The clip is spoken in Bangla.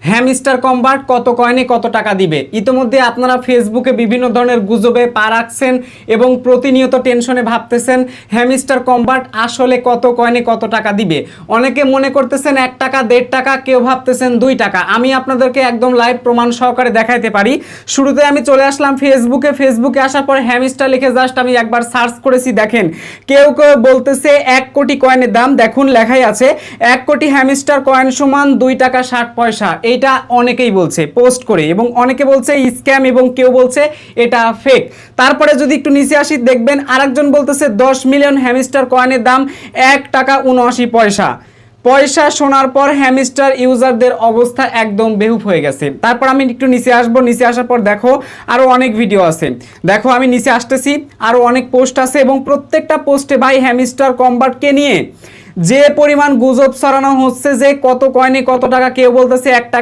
হ্যামস্টার কম্বাট কত কয়েনে কত টাকা দিবে। ইতিমধ্যে আপনারা ফেসবুকে বিভিন্ন ধরনের গুজবে পা রাখছেন এবং প্রতিনিয়ত টেনশনে ভাবতেছেন হ্যামস্টার কম্বাট আসলে কত কয়েনে কত টাকা দিবে। অনেকে মনে করতেছেন 1 টাকা 1.5 টাকা, কেউ ভাবতেছেন 2 টাকা। আমি আপনাদেরকে একদম লাইভ প্রমাণ সহকারে দেখাইতে পারি। শুরুতে আমি চলে আসলাম ফেসবুকে আসার পর হ্যামস্টার লিখে জাস্ট আমি একবার সার্চ করেছি। দেখেন কেউ কেউ বলতেছে 1 কোটি কয়েনের দাম, দেখুন লেখাই আছে 1 কোটি হ্যামস্টার কয়েন সমান 2 টাকা 60 পয়সা। এইটা অনেকেই বলছে পোস্ট করে, এবং অনেকে বলছে স্ক্যাম এবং কেউ বলছে এটা ফেক। তারপরে যদি একটু নিচে আসি দেখবেন আরেকজন বলতেছে 10 মিলিয়ন হ্যামস্টার কয়েনের দাম 1 টাকা 79 পয়সা। পয়সা শোনার পর হ্যামস্টার ইউজারদের অবস্থা একদম বেহুব হয়ে গেছে। তারপর আমি একটু নিচে আসবো, নিচে আসার পর দেখো আরও অনেক ভিডিও আছে। দেখো আমি নিচে আসতেছি, আরও অনেক পোস্ট আছে এবং প্রত্যেকটা পোস্টে ভাই হ্যামস্টার কম্বাটকে নিয়ে যে পরিমাণ গুজব ছড়ানো হচ্ছে যে কত কয়েনে কত টাকা, কেউ বলতেছে 1 টাকা